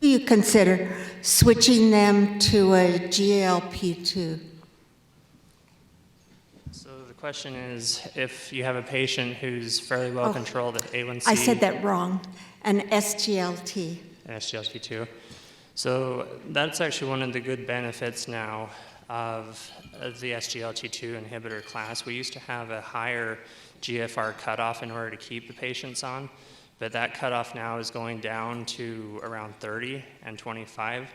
do you consider switching them to a GLP-2? So the question is, if you have a patient who's fairly well controlled at A1C... I said that wrong. An SGLT. An SGLT2. So that's actually one of the good benefits now of the SGLT2 inhibitor class. We used to have a higher GFR cutoff in order to keep the patients on, but that cutoff now is going down to around 30 and 25.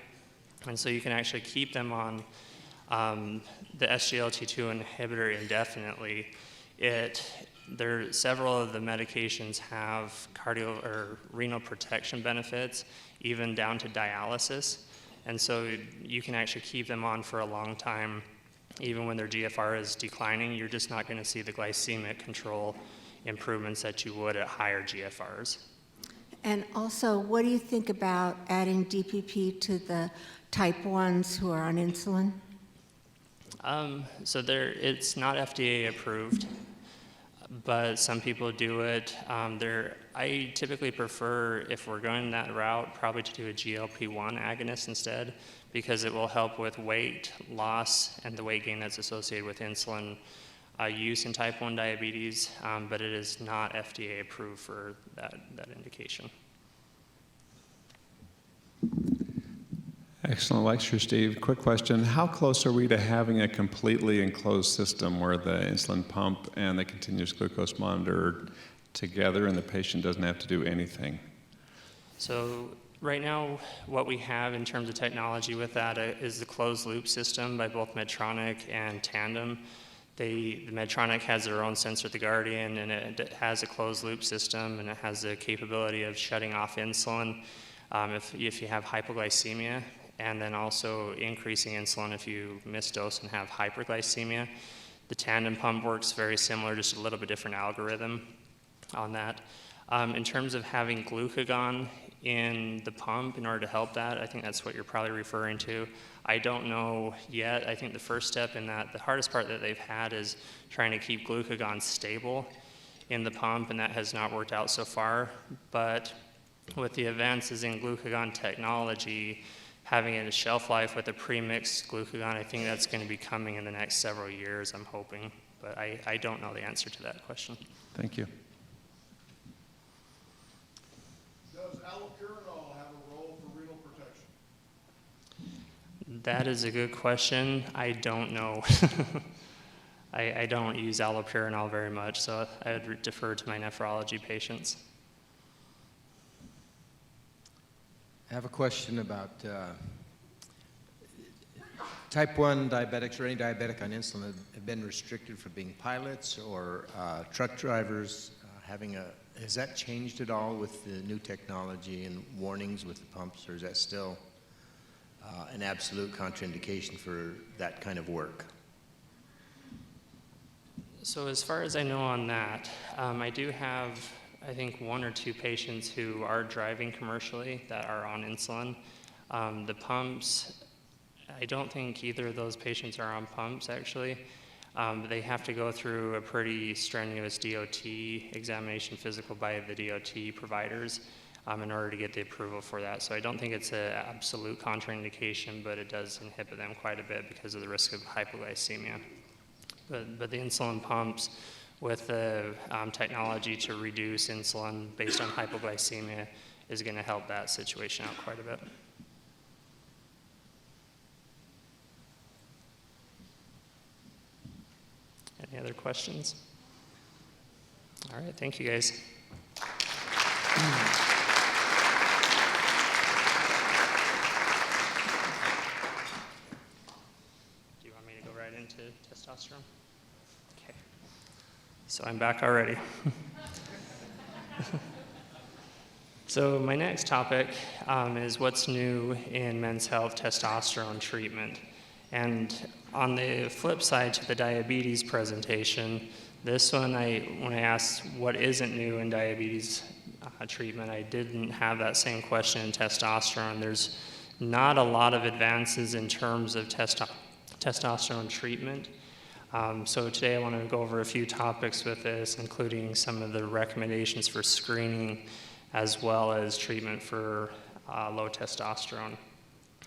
And so you can actually keep them on the SGLT2 inhibitor indefinitely. Several of the medications have cardio or renal protection benefits, even down to dialysis. And so you can actually keep them on for a long time, even when their GFR is declining. You're just not going to see the glycemic control improvements that you would at higher GFRs. And also, what do you think about adding DPP to the type 1s who are on insulin? It's not FDA approved, but some people do it. I typically prefer, if we're going that route, probably to do a GLP-1 agonist instead, because it will help with weight loss and the weight gain that's associated with insulin use in type 1 diabetes, but it is not FDA approved for that indication. Excellent lecture, Steve. Quick question. How close are we to having a completely enclosed system where the insulin pump and the continuous glucose monitor are together and the patient doesn't have to do anything? So right now, what we have in terms of technology with that is the closed loop system by both Medtronic and Tandem. The Medtronic has their own sensor, the Guardian, and it has a closed loop system, and it has the capability of shutting off insulin if you have hypoglycemia, and then also increasing insulin if you misdose and have hyperglycemia. The Tandem pump works very similar, just a little bit different algorithm on that. In terms of having glucagon in the pump in order to help that, I think that's what you're probably referring to. I don't know yet. I think the first step in that, the hardest part that they've had is trying to keep glucagon stable in the pump, and that has not worked out so far. But with the advances in glucagon technology, having a shelf life with a pre-mixed glucagon, I think that's going to be coming in the next several years, I'm hoping. But I don't know the answer to that question. Thank you. Does allopurinol have a role for renal protection? That is a good question. I don't know. I don't use allopurinol very much, so I would defer to my nephrology patients. I have a question about type 1 diabetics or any diabetic on insulin have been restricted from being pilots or truck drivers. Has that changed at all with the new technology and warnings with the pumps, or is that still an absolute contraindication for that kind of work? So as far as I know on that, I do have, I think, 1 or 2 patients who are driving commercially that are on insulin. The pumps, I don't think either of those patients are on pumps, actually. They have to go through a pretty strenuous DOT examination, physical by the DOT providers, in order to get the approval for that. So I don't think it's an absolute contraindication, but it does inhibit them quite a bit because of the risk of hypoglycemia. But the insulin pumps, with the technology to reduce insulin based on hypoglycemia, is going to help that situation out quite a bit. Any other questions? All right, thank you guys. Do you want me to go right into testosterone? Okay. So I'm back already. So my next topic is what's new in men's health testosterone treatment. And on the flip side to the diabetes presentation, this one, when I asked what isn't new in diabetes treatment, I didn't have that same question in testosterone. There's not a lot of advances in terms of testosterone treatment. So today I want to go over a few topics with this, including some of the recommendations for screening as well as treatment for low testosterone.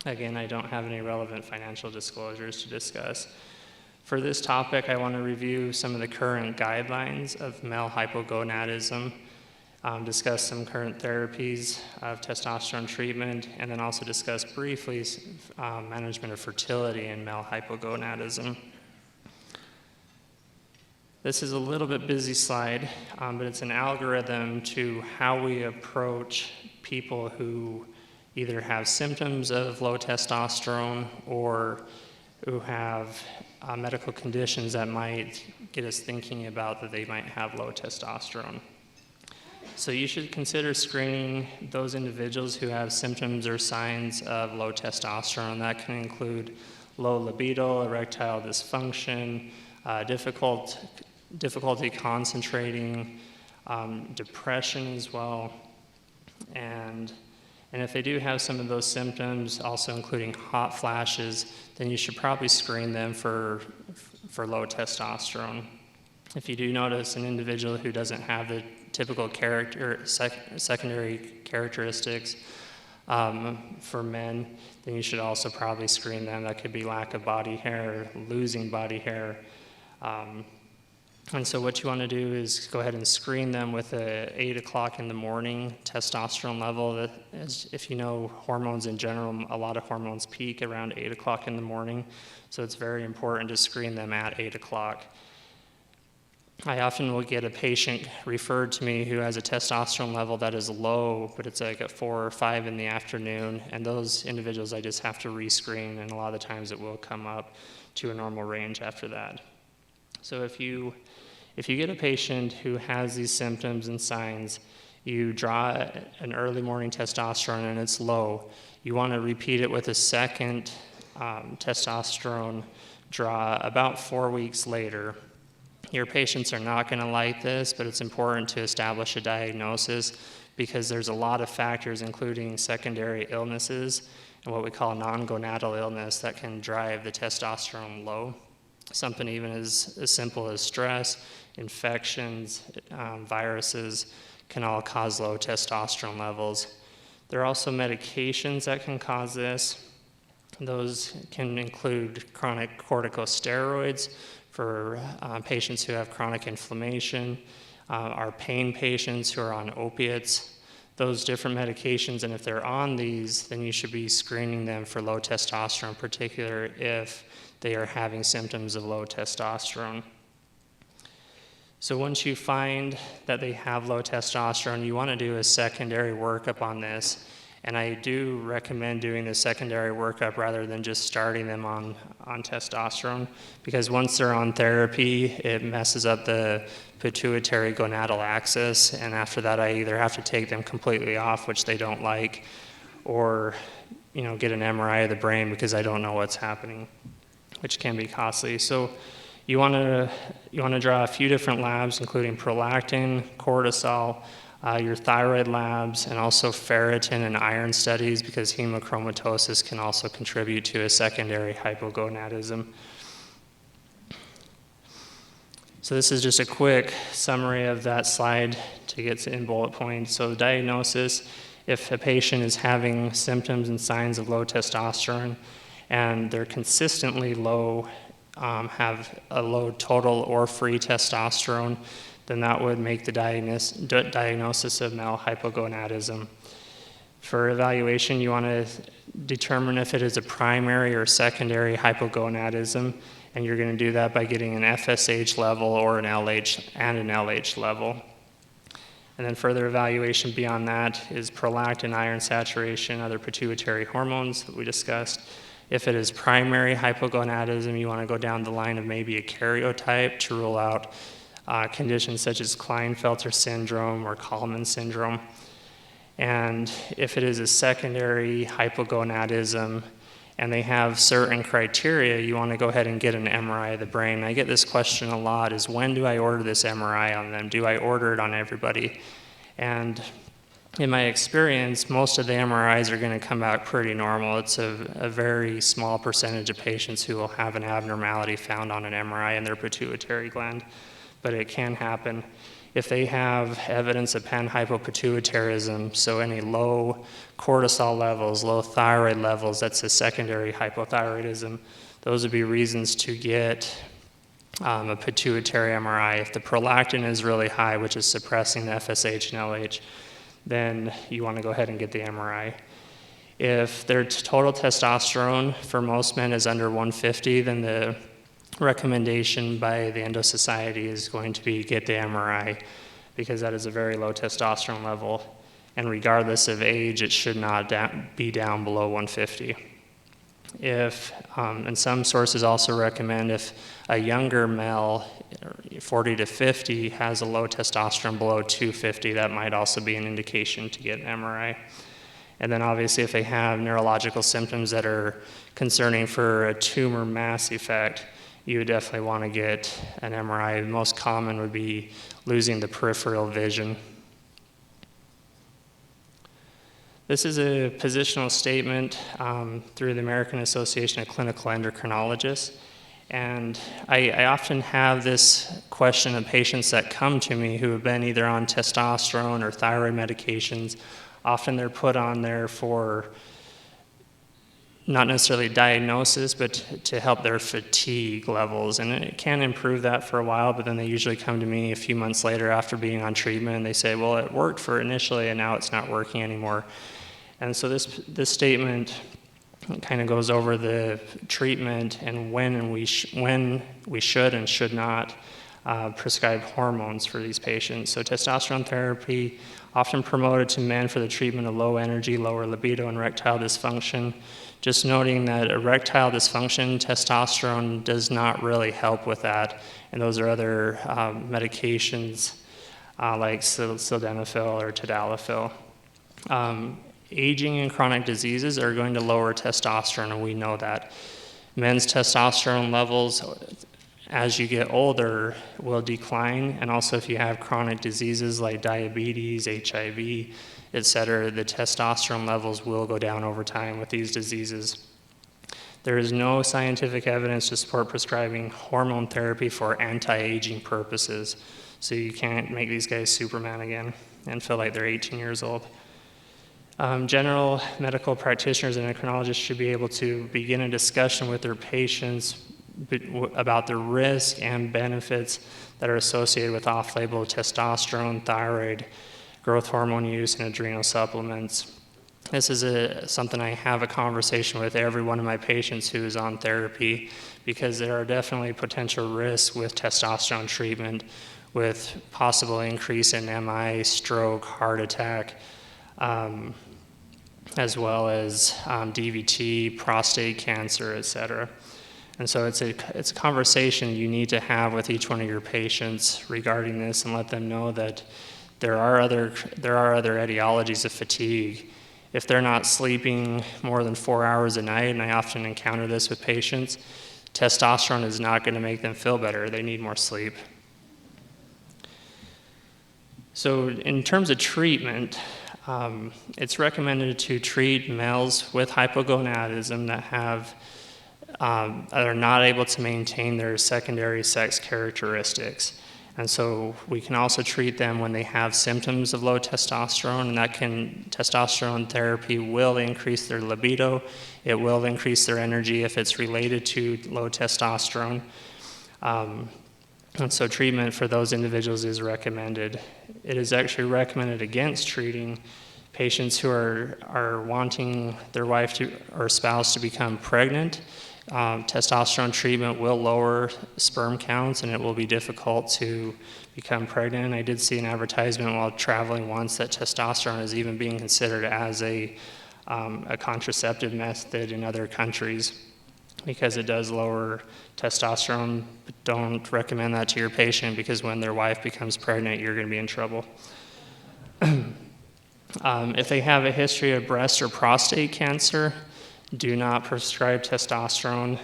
Again, I don't have any relevant financial disclosures to discuss. For this topic, I want to review some of the current guidelines of male hypogonadism, discuss some current therapies of testosterone treatment, and then also discuss briefly management of fertility in male hypogonadism. This is a little bit busy slide, but it's an algorithm to how we approach people who either have symptoms of low testosterone or who have medical conditions that might get us thinking about that they might have low testosterone. So you should consider screening those individuals who have symptoms or signs of low testosterone. That can include low libido, erectile dysfunction, difficulty concentrating, depression as well, and if they do have some of those symptoms, also including hot flashes, then you should probably screen them for low testosterone. If you do notice an individual who doesn't have the typical secondary characteristics for men, then you should also probably screen them. That could be lack of body hair, losing body hair. And so what you want to do is go ahead and screen them with a 8 o'clock in the morning testosterone level. If you know hormones in general, a lot of hormones peak around 8 o'clock in the morning, so it's very important to screen them at 8 o'clock. I often will get a patient referred to me who has a testosterone level that is low, but it's like at 4 or 5 in the afternoon, and those individuals I just have to rescreen, and a lot of the times it will come up to a normal range after that. So if you get a patient who has these symptoms and signs, you draw an early morning testosterone and it's low, you want to repeat it with a second testosterone draw about 4 weeks later. Your patients are not going to like this, but it's important to establish a diagnosis because there's a lot of factors, including secondary illnesses and what we call non-gonadal illness, that can drive the testosterone low. Something even as simple as stress, infections, viruses can all cause low testosterone levels. There are also medications that can cause this. Those can include chronic corticosteroids for patients who have chronic inflammation, our pain patients who are on opiates, those different medications, and if they're on these, then you should be screening them for low testosterone, in particular if they are having symptoms of low testosterone. So once you find that they have low testosterone, you want to do a secondary workup on this. And I do recommend doing the secondary workup rather than just starting them on testosterone, because once they're on therapy, it messes up the pituitary gonadal axis, and after that I either have to take them completely off, which they don't like, or get an MRI of the brain because I don't know what's happening, which can be costly. So you want to draw a few different labs, including prolactin, cortisol, your thyroid labs, and also ferritin and iron studies, because hemochromatosis can also contribute to a secondary hypogonadism. So this is just a quick summary of that slide to get in bullet points. So the diagnosis, if a patient is having symptoms and signs of low testosterone and they're consistently low, have a low total or free testosterone, then that would make the diagnosis of male hypogonadism. For evaluation, you want to determine if it is a primary or secondary hypogonadism, and you're going to do that by getting an FSH level or an LH and an LH level. And then further evaluation beyond that is prolactin, iron saturation, other pituitary hormones that we discussed. If it is primary hypogonadism, you want to go down the line of maybe a karyotype to rule out conditions such as Klinefelter syndrome or Kallman syndrome. And if it is a secondary hypogonadism and they have certain criteria, you want to go ahead and get an MRI of the brain. I get this question a lot, is when do I order this MRI on them? Do I order it on everybody? And in my experience, most of the MRIs are going to come out pretty normal. It's a very small percentage of patients who will have an abnormality found on an MRI in their pituitary gland. but it can happen. If they have evidence of panhypopituitarism, so any low cortisol levels, low thyroid levels, that's a secondary hypothyroidism, those would be reasons to get a pituitary MRI. If the prolactin is really high, which is suppressing the FSH and LH, then you want to go ahead and get the MRI. If their total testosterone for most men is under 150, then the recommendation by the Endo Society is going to be get the MRI, because that is a very low testosterone level, and regardless of age, it should not be down below 150. And some sources also recommend if a younger male, 40 to 50, has a low testosterone below 250, that might also be an indication to get an MRI. And then obviously if they have neurological symptoms that are concerning for a tumor mass effect, you would definitely want to get an MRI. The most common would be losing the peripheral vision. This is a positional statement through the American Association of Clinical Endocrinologists. And I often have this question of patients that come to me who have been either on testosterone or thyroid medications. Often they're put on there for not necessarily diagnosis, but to help their fatigue levels. And it can improve that for a while, but then they usually come to me a few months later after being on treatment, and they say, well, it worked for initially, and now it's not working anymore. And so this statement kind of goes over the treatment and when we should and should not prescribe hormones for these patients. So testosterone therapy, often promoted to men for the treatment of low energy, lower libido, and erectile dysfunction. Just noting that erectile dysfunction, testosterone does not really help with that. And those are other medications like sildenafil or tadalafil. Aging and chronic diseases are going to lower testosterone, and we know that. Men's testosterone levels, as you get older, will decline, and also if you have chronic diseases like diabetes, HIV, etc., the testosterone levels will go down over time with these diseases. There is no scientific evidence to support prescribing hormone therapy for anti-aging purposes, so you can't make these guys Superman again and feel like they're 18 years old. General medical practitioners and endocrinologists should be able to begin a discussion with their patients about the risk and benefits that are associated with off-label testosterone, thyroid, growth hormone use, and adrenal supplements. This is something I have a conversation with every one of my patients who is on therapy, because there are definitely potential risks with testosterone treatment, with possible increase in MI, stroke, heart attack, as well as DVT, prostate cancer, etc. And so it's a conversation you need to have with each one of your patients regarding this, and let them know that there are other etiologies of fatigue. If they're not sleeping more than 4 hours a night, and I often encounter this with patients, testosterone is not going to make them feel better. They need more sleep. So in terms of treatment, it's recommended to treat males with hypogonadism that are not able to maintain their secondary sex characteristics. And so we can also treat them when they have symptoms of low testosterone, and testosterone therapy will increase their libido. It will increase their energy if it's related to low testosterone. And so treatment for those individuals is recommended. It is actually recommended against treating patients who are wanting their wife or spouse to become pregnant. Testosterone treatment will lower sperm counts, and it will be difficult to become pregnant. I did see an advertisement while traveling once that testosterone is even being considered as a contraceptive method in other countries, because it does lower testosterone. But don't recommend that to your patient, because when their wife becomes pregnant, you're going to be in trouble. If they have a history of breast or prostate cancer, do not prescribe testosterone.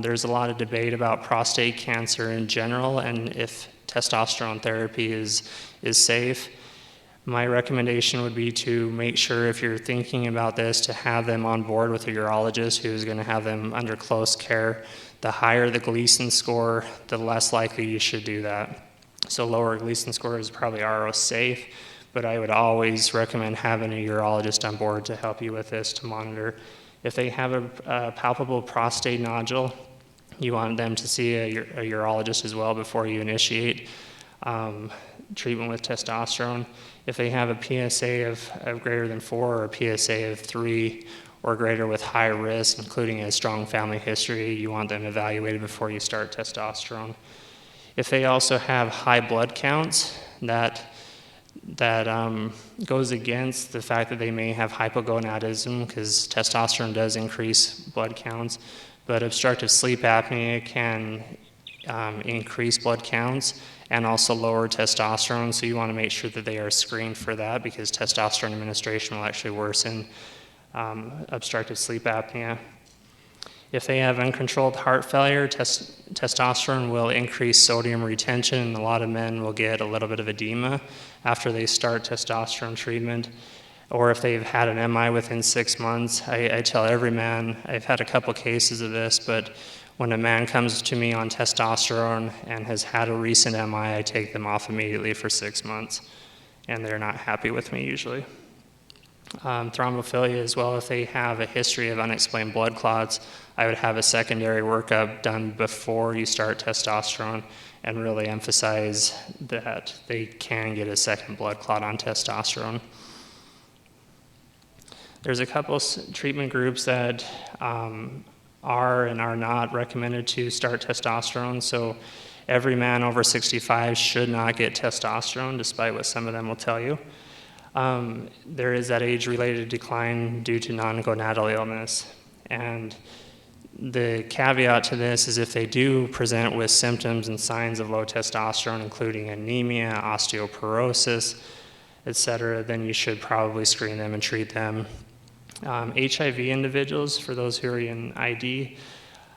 There's a lot of debate about prostate cancer in general and if testosterone therapy is safe. My recommendation would be to make sure, if you're thinking about this, to have them on board with a urologist who's going to have them under close care. The higher the Gleason score, the less likely you should do that. So lower Gleason score is probably RO safe, but I would always recommend having a urologist on board to help you with this, to monitor. If they have a palpable prostate nodule, you want them to see a urologist as well before you initiate treatment with testosterone. If they have a PSA of greater than 4 or a PSA of 3 or greater with high risk, including a strong family history, you want them evaluated before you start testosterone. If they also have high blood counts, that goes against the fact that they may have hypogonadism, because testosterone does increase blood counts, but obstructive sleep apnea can increase blood counts and also lower testosterone, so you want to make sure that they are screened for that, because testosterone administration will actually worsen obstructive sleep apnea. If they have uncontrolled heart failure, testosterone will increase sodium retention, and a lot of men will get a little bit of edema after they start testosterone treatment. Or if they've had an MI within 6 months, I tell every man, I've had a couple cases of this, but when a man comes to me on testosterone and has had a recent MI, I take them off immediately for 6 months, and they're not happy with me usually. Thrombophilia as well, if they have a history of unexplained blood clots, I would have a secondary workup done before you start testosterone and really emphasize that they can get a second blood clot on testosterone. There's a couple treatment groups that are and are not recommended to start testosterone. So every man over 65 should not get testosterone, despite what some of them will tell you. There is that age-related decline due to non-gonadal illness. And the caveat to this is if they do present with symptoms and signs of low testosterone, including anemia, osteoporosis, etc., then you should probably screen them and treat them. HIV individuals, for those who are in ID,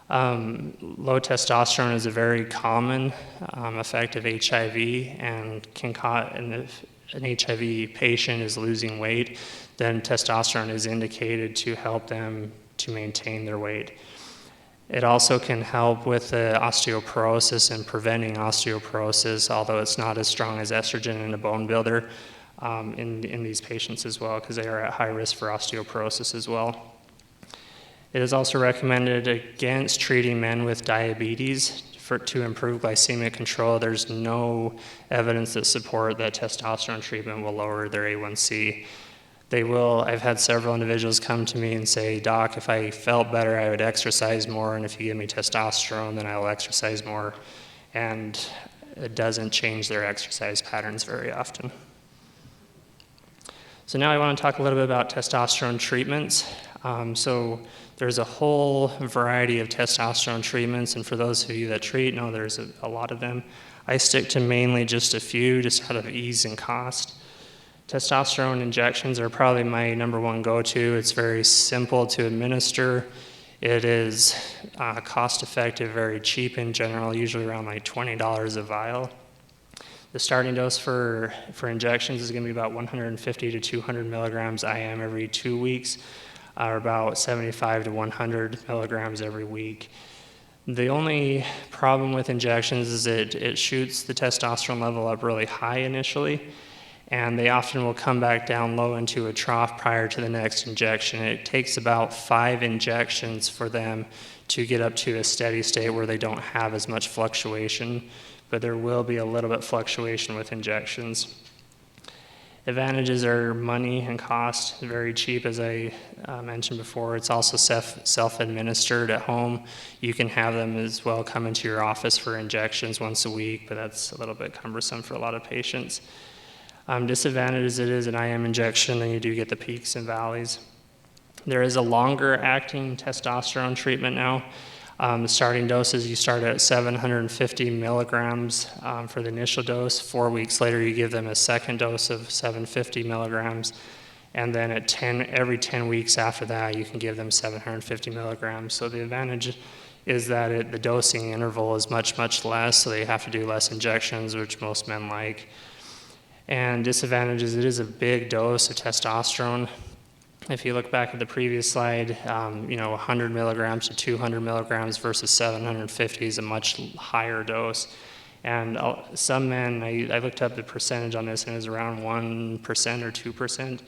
low testosterone is a very common effect of HIV, and can cause, and if an HIV patient is losing weight, then testosterone is indicated to help them to maintain their weight. It also can help with the osteoporosis and preventing osteoporosis, although it's not as strong as estrogen in a bone builder in these patients as well, because they are at high risk for osteoporosis as well. It is also recommended against treating men with diabetes to improve glycemic control. There's no evidence that support that testosterone treatment will lower their A1C. They will. I've had several individuals come to me and say, "Doc, if I felt better, I would exercise more, and if you give me testosterone, then I will exercise more." And it doesn't change their exercise patterns very often. So now I want to talk a little bit about testosterone treatments. So there's a whole variety of testosterone treatments, and for those of you that treat, know there's a lot of them. I stick to mainly just a few, just out of ease and cost. Testosterone injections are probably my number one go-to. It's very simple to administer. It is cost-effective, very cheap in general, usually around like $20 a vial. The starting dose for injections is going to be about 150 to 200 milligrams IM every 2 weeks, or about 75 to 100 milligrams every week. The only problem with injections is it shoots the testosterone level up really high initially, and they often will come back down low into a trough prior to the next injection. It takes about 5 injections for them to get up to a steady state where they don't have as much fluctuation, but there will be a little bit fluctuation with injections. Advantages are money and cost, very cheap, as I mentioned before. It's also self-administered at home. You can have them as well come into your office for injections once a week, but that's a little bit cumbersome for a lot of patients. Disadvantages, it is an IM injection, and you do get the peaks and valleys. There is a longer acting testosterone treatment now. The starting doses, you start at 750 milligrams for the initial dose. 4 weeks later, you give them a second dose of 750 milligrams. And then at every 10 weeks after that, you can give them 750 milligrams. So the advantage is that the dosing interval is much, much less, so they have to do less injections, which most men like. And disadvantages, it is a big dose of testosterone. If you look back at the previous slide, 100 milligrams to 200 milligrams versus 750 is a much higher dose. And some men, I looked up the percentage on this, and it was around 1% or 2%,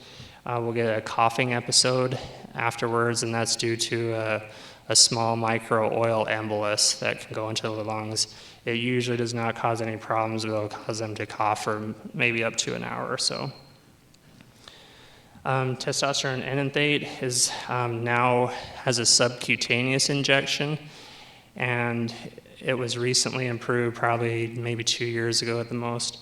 will get a coughing episode afterwards, and that's due to a small micro oil embolus that can go into the lungs. It usually does not cause any problems, but it'll cause them to cough for maybe up to an hour or so. Testosterone enanthate is now has a subcutaneous injection, and it was recently improved, probably maybe 2 years ago at the most.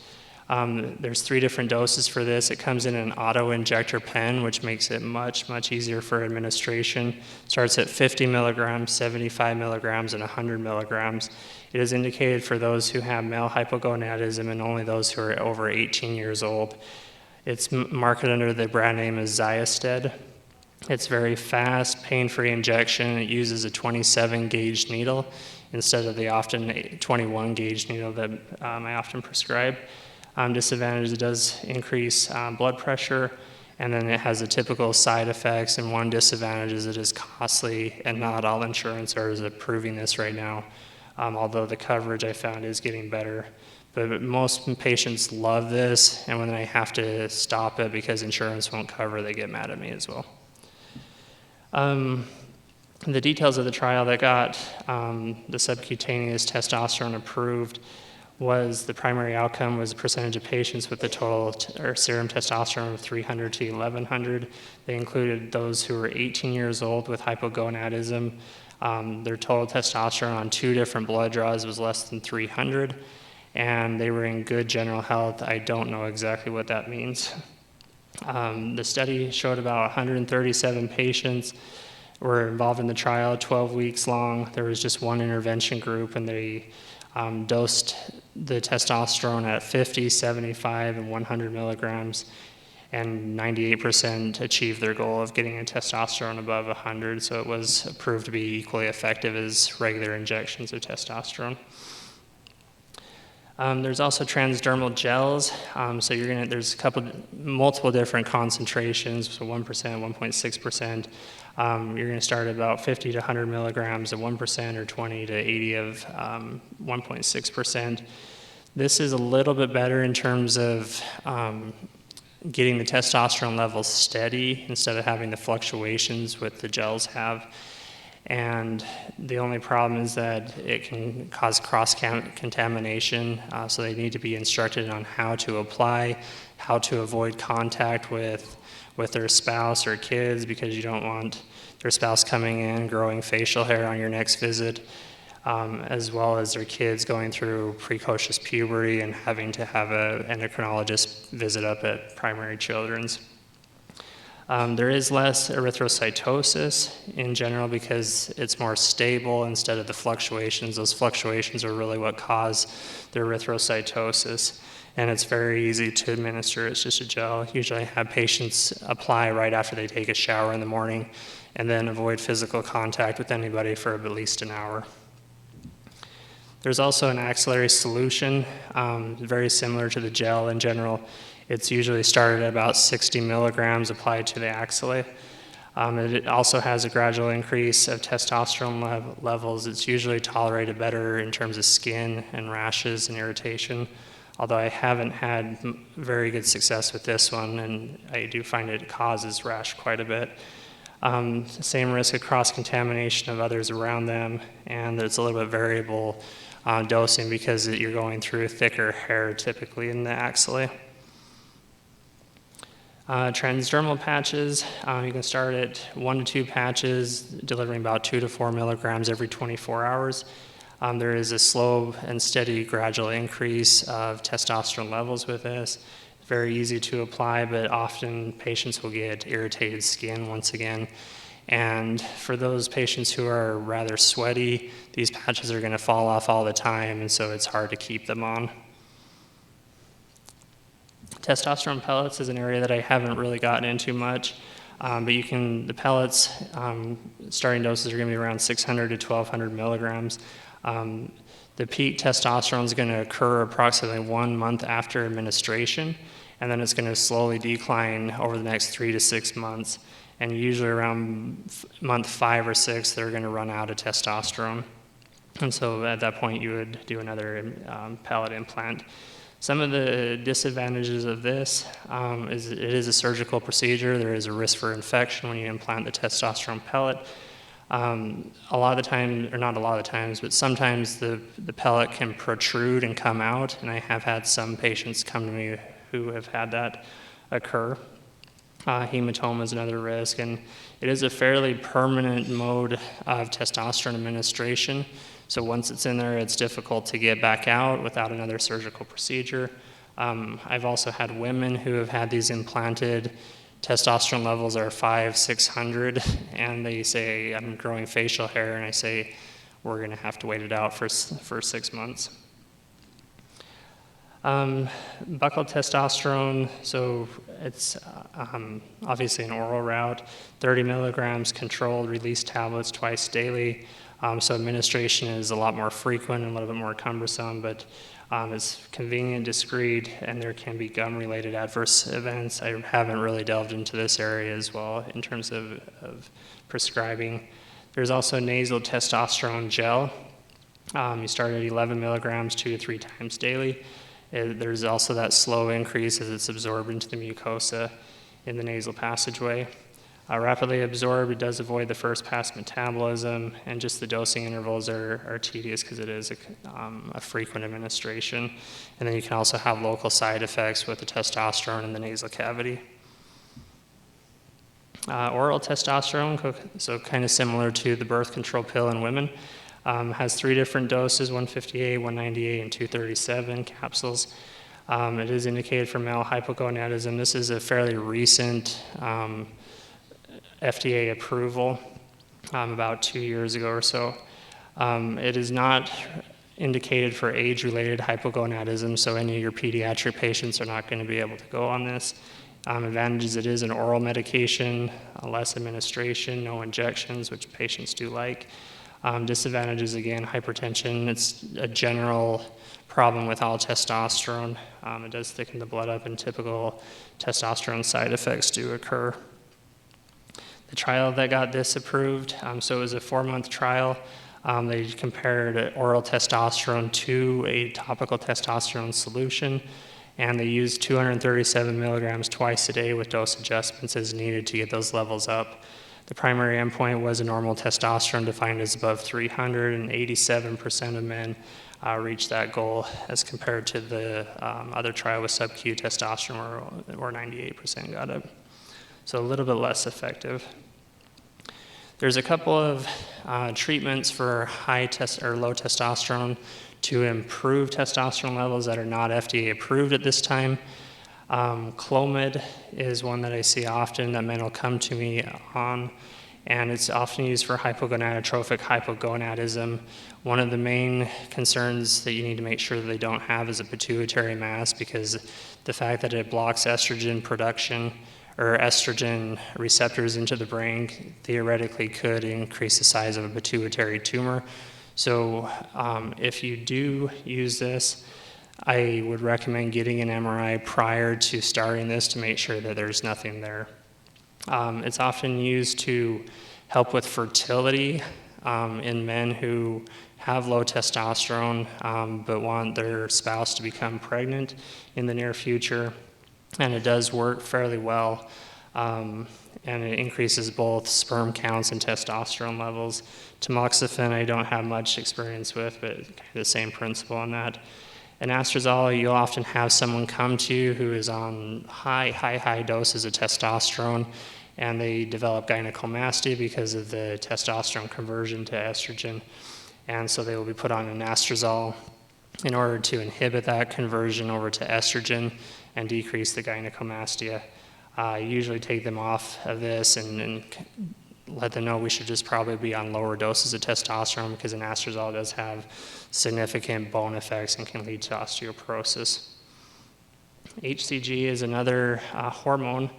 There's 3 different doses for this. It comes in an auto-injector pen, which makes it much, much easier for administration. Starts at 50 milligrams, 75 milligrams, and 100 milligrams. It is indicated for those who have male hypogonadism and only those who are over 18 years old. It's marketed under the brand name as Zyosted. It's very fast, pain-free injection. It uses a 27-gauge needle instead of the often 21-gauge needle that I often prescribe. Disadvantage, it does increase blood pressure, and then it has the typical side effects, and one disadvantage is it is costly, and not all insurance are approving this right now, although the coverage I found is getting better. But most patients love this, and when they have to stop it because insurance won't cover, they get mad at me as well. The details of the trial that got the subcutaneous testosterone approved was the primary outcome was the percentage of patients with the total or serum testosterone of 300 to 1100. They included those who were 18 years old with hypogonadism. Their total testosterone on 2 different blood draws was less than 300, and they were in good general health. I don't know exactly what that means. The study showed about 137 patients were involved in the trial, 12 weeks long. There was just one intervention group, and they dosed the testosterone at 50, 75, and 100 milligrams, and 98% achieved their goal of getting a testosterone above 100, so it was approved to be equally effective as regular injections of testosterone. There's also transdermal gels, so there's multiple different concentrations, so 1%, 1.6%. You're going to start at about 50 to 100 milligrams of 1% or 20 to 80 of 1.6%. This is a little bit better in terms of getting the testosterone levels steady instead of having the fluctuations what the gels have. And the only problem is that it can cause cross-contamination, so they need to be instructed on how to apply, how to avoid contact with their spouse or kids, because you don't want their spouse coming in, growing facial hair on your next visit, as well as their kids going through precocious puberty and having to have an endocrinologist visit up at Primary Children's. There is less erythrocytosis in general because it's more stable instead of the fluctuations. Those fluctuations are really what cause the erythrocytosis, and it's very easy to administer. It's just a gel. Usually I have patients apply right after they take a shower in the morning and then avoid physical contact with anybody for at least an hour. There's also an axillary solution, very similar to the gel in general. It's usually started at about 60 milligrams applied to the axilla. It also has a gradual increase of testosterone levels. It's usually tolerated better in terms of skin and rashes and irritation, although I haven't had very good success with this one, and I do find it causes rash quite a bit. Same risk of cross-contamination of others around them, and it's a little bit variable dosing because you're going through thicker hair typically in the axilla. Transdermal patches, you can start at 1 to 2 patches, delivering about 2 to 4 milligrams every 24 hours. There is a slow and steady gradual increase of testosterone levels with this. Very easy to apply, but often patients will get irritated skin once again. And for those patients who are rather sweaty, these patches are going to fall off all the time, and so it's hard to keep them on. Testosterone pellets is an area that I haven't really gotten into much, but the pellets, starting doses are going to be around 600 to 1200 milligrams. The peak testosterone is going to occur approximately 1 month after administration, and then it's going to slowly decline over the next 3 to 6 months. And usually around month 5 or 6, they're going to run out of testosterone. And so at that point, you would do another pellet implant. Some of the disadvantages of this is it is a surgical procedure. There is a risk for infection when you implant the testosterone pellet. A lot of the time, or not a lot of the times, but sometimes the pellet can protrude and come out, and I have had some patients come to me who have had that occur. Hematoma is another risk, and it is a fairly permanent mode of testosterone administration. So once it's in there, it's difficult to get back out without another surgical procedure. I've also had women who have had these implanted. Testosterone levels are 500, 600, and they say, I'm growing facial hair, and I say, we're going to have to wait it out for 6 months. Buccal testosterone, so it's obviously an oral route, 30 milligrams controlled release tablets twice daily. So administration is a lot more frequent and a little bit more cumbersome, but it's convenient, discreet, and there can be gum-related adverse events. I haven't really delved into this area as well in terms of prescribing. There's also nasal testosterone gel. You start at 11 milligrams 2 to 3 times daily. There's also that slow increase as it's absorbed into the mucosa in the nasal passageway. Rapidly absorbed, it does avoid the first pass metabolism, and just the dosing intervals are tedious because it is a frequent administration. And then you can also have local side effects with the testosterone in the nasal cavity. Oral testosterone, so kind of similar to the birth control pill in women, has 3 different doses, 158, 198, and 237 capsules. It is indicated for male hypogonadism. This is a fairly recent FDA approval, about 2 years ago or so. It is not indicated for age-related hypogonadism, so any of your pediatric patients are not going to be able to go on this. Advantages, it is an oral medication, less administration, no injections, which patients do like. Disadvantages, again, hypertension. It's a general problem with all testosterone. It does thicken the blood up, and typical testosterone side effects do occur. The trial that got this approved, so it was a 4-month trial. They compared oral testosterone to a topical testosterone solution, and they used 237 milligrams twice a day with dose adjustments as needed to get those levels up. The primary endpoint was a normal testosterone defined as above 300, and 87% of men reached that goal as compared to the other trial with sub-Q testosterone where 98% got it. So a little bit less effective. There's a couple of treatments for high or low testosterone to improve testosterone levels that are not FDA approved at this time. Clomid is one that I see often that men will come to me on, and it's often used for hypogonadotrophic hypogonadism. One of the main concerns that you need to make sure that they don't have is a pituitary mass, because the fact that it blocks estrogen production or estrogen receptors into the brain theoretically could increase the size of a pituitary tumor. So if you do use this, I would recommend getting an MRI prior to starting this to make sure that there's nothing there. It's often used to help with fertility in men who have low testosterone but want their spouse to become pregnant in the near future. And it does work fairly well, and it increases both sperm counts and testosterone levels. Tamoxifen I don't have much experience with, but kind of the same principle on that. And anastrozole, you'll often have someone come to you who is on high doses of testosterone, and they develop gynecomastia because of the testosterone conversion to estrogen. And so they will be put on anastrozole in order to inhibit that conversion over to estrogen and decrease the gynecomastia. I usually take them off of this and let them know we should just probably be on lower doses of testosterone, because anastrozole does have significant bone effects and can lead to osteoporosis. HCG is another hormone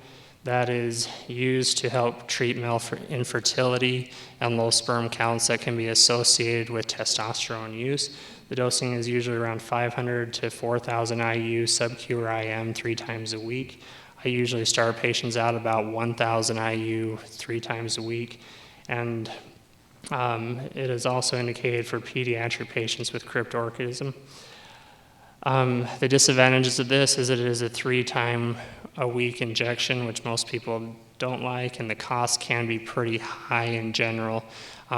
that is used to help treat male infertility and low sperm counts that can be associated with testosterone use. The dosing is usually around 500 to 4,000 IU, sub-Q or IM 3 times a week. I usually start patients out about 1,000 IU 3 times a week. And It is also indicated for pediatric patients with cryptorchidism. The disadvantages of this is that it is a 3-time-a-week injection, which most people don't like, and the cost can be pretty high in general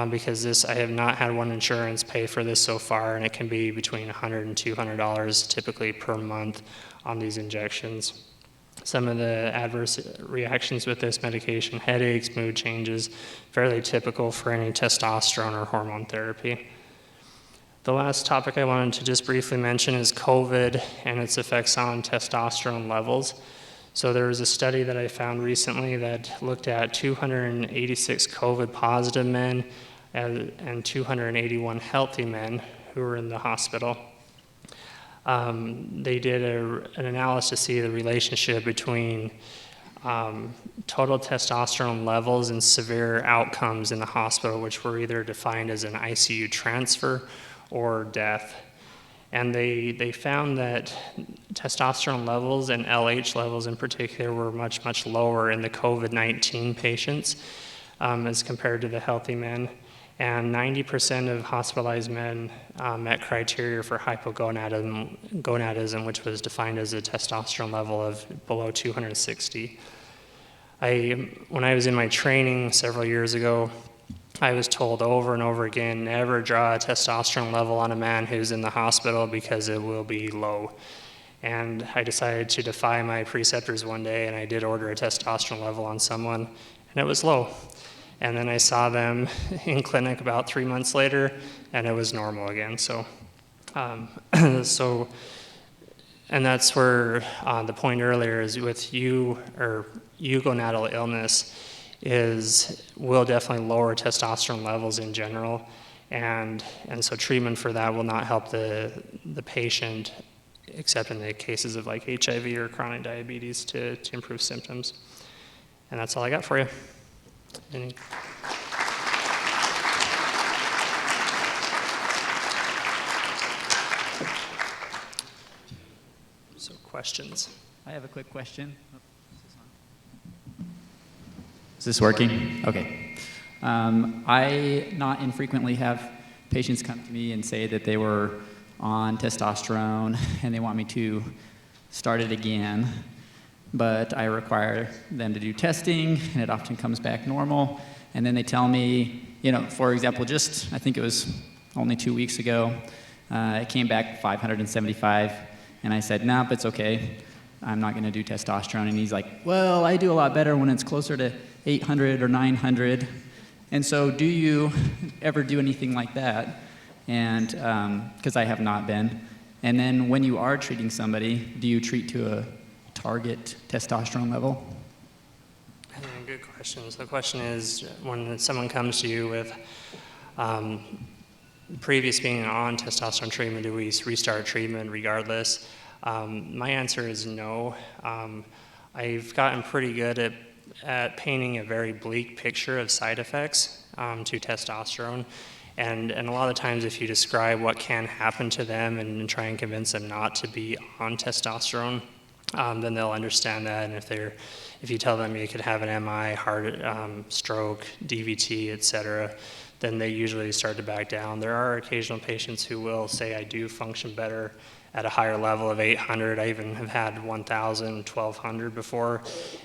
because I have not had one insurance pay for this so far, and it can be between $100 and $200 typically per month on these injections. Some of the adverse reactions with this medication, headaches, mood changes, fairly typical for any testosterone or hormone therapy. The last topic I wanted to just briefly mention is COVID and its effects on testosterone levels. So there was a study that I found recently that looked at 286 COVID positive men and 281 healthy men who were in the hospital. They did an analysis to see the relationship between total testosterone levels and severe outcomes in the hospital, which were either defined as an ICU transfer or death. And they found that testosterone levels and LH levels in particular were much, much lower in the COVID-19 patients as compared to the healthy men. And 90% of hospitalized men met criteria for hypogonadism, which was defined as a testosterone level of below 260. When I was in my training several years ago, I was told over and over again, never draw a testosterone level on a man who's in the hospital because it will be low. And I decided to defy my preceptors one day, and I did order a testosterone level on someone, and it was low. And then I saw them in clinic about 3 months later, and it was normal again. And that's where the point earlier is with eugonadal illness will definitely lower testosterone levels in general, and so treatment for that will not help the patient, except in the cases of like HIV or chronic diabetes, to improve symptoms. And that's all I got for you. Any? So questions? I have a quick question. Is this working? Okay. I not infrequently have patients come to me and say that they were on testosterone and they want me to start it again, but I require them to do testing and it often comes back normal. And then they tell me, for example, I think it was only 2 weeks ago, it came back 575, and I said, nope, it's okay. I'm not going to do testosterone. And he's like, well, I do a lot better when it's closer to 800 or 900. And so do you ever do anything like that? And because I have not been. And then when you are treating somebody, do you treat to a target testosterone level? Good question. So the question is, when someone comes to you with previous being on testosterone treatment, do we restart treatment regardless? My answer is no. I've gotten pretty good at painting a very bleak picture of side effects to testosterone. And a lot of times if you describe what can happen to them and try and convince them not to be on testosterone, then they'll understand that. And if you tell them you could have an MI, heart, stroke, DVT, etc., then they usually start to back down. There are occasional patients who will say, I do function better at a higher level of 800. I even have had 1,000, 1,200 before.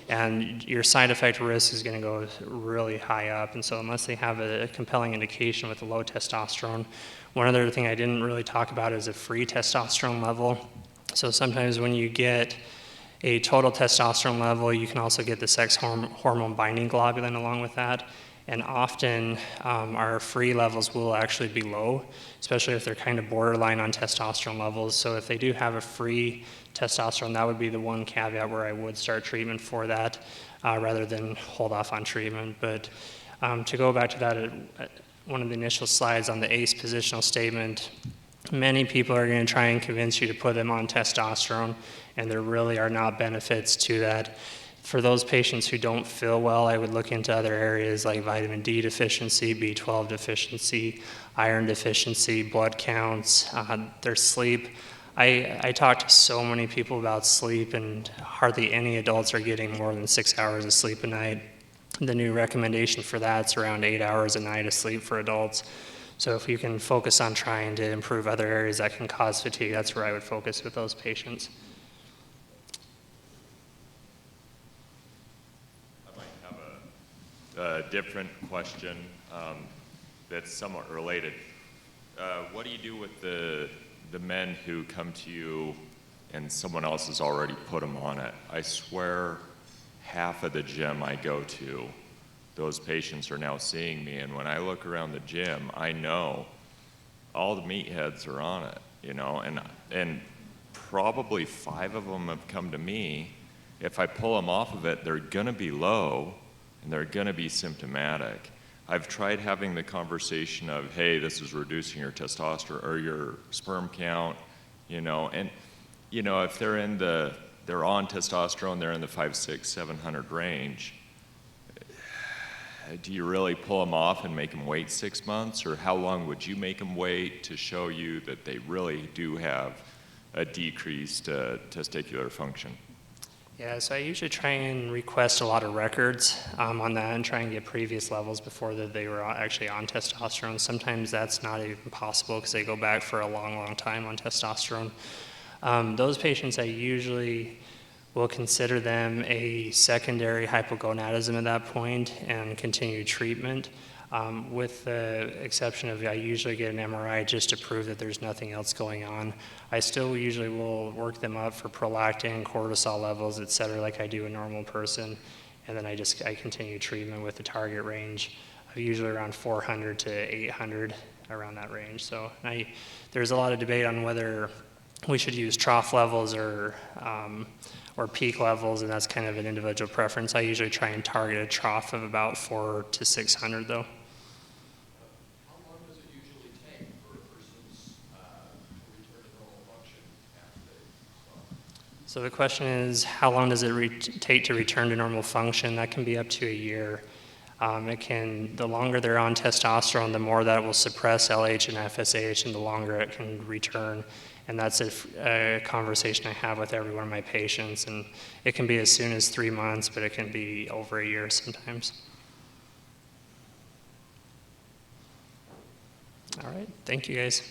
And your side effect risk is going to go really high up. And so unless they have a compelling indication with a low testosterone, one other thing I didn't really talk about is a free testosterone level. So sometimes when you get a total testosterone level, you can also get the sex hormone binding globulin along with that. And often our free levels will actually be low, especially if they're kind of borderline on testosterone levels. So if they do have a free testosterone, that would be the one caveat where I would start treatment for that rather than hold off on treatment. But to go back to that, one of the initial slides on the ACE positional statement, many people are going to try and convince you to put them on testosterone, and there really are not benefits to that. For those patients who don't feel well, I would look into other areas like vitamin D deficiency, B12 deficiency, iron deficiency, blood counts, their sleep. I talk to so many people about sleep, and hardly any adults are getting more than 6 hours of sleep a night. the new recommendation for that's around 8 hours a night of sleep for adults. So if you can focus on trying to improve other areas that can cause fatigue, that's where I would focus with those patients. I might have a different question that's somewhat related. What do you do with the men who come to you and someone else has already put them on it? I swear half of the gym I go to, those patients are now seeing me, and when I look around the gym, I know all the meatheads are on it, you know, and probably 5 of them have come to me. If I pull them off of it, they're gonna be low and they're gonna be symptomatic. I've tried having the conversation of, hey, this is reducing your testosterone or your sperm count, you know, and you know, if they're on testosterone, they're in the 500, 600, 700 range. Do you really pull them off and make them wait 6 months, or how long would you make them wait to show you that they really do have a decreased testicular function? Yeah, so I usually try and request a lot of records on that and try and get previous levels before that they were actually on testosterone. Sometimes that's not even possible because they go back for a long, long time on testosterone. Those patients, I usually will consider them a secondary hypogonadism at that point and continue treatment, with the exception of I usually get an MRI just to prove that there's nothing else going on. I still usually will work them up for prolactin, cortisol levels, et cetera, like I do a normal person, and then I continue treatment with the target range of usually around 400 to 800, around that range. So there's a lot of debate on whether we should use trough levels or peak levels, and that's kind of an individual preference. I usually try and target a trough of about 400 to 600, though. How long does it usually take for a person's return to normal function after they stop? So the question is, how long does it take to return to normal function? That can be up to a year. The longer they're on testosterone, the more that will suppress LH and FSH, and the longer it can return. And that's a conversation I have with every one of my patients. And it can be as soon as 3 months, but it can be over a year sometimes. All right, thank you guys.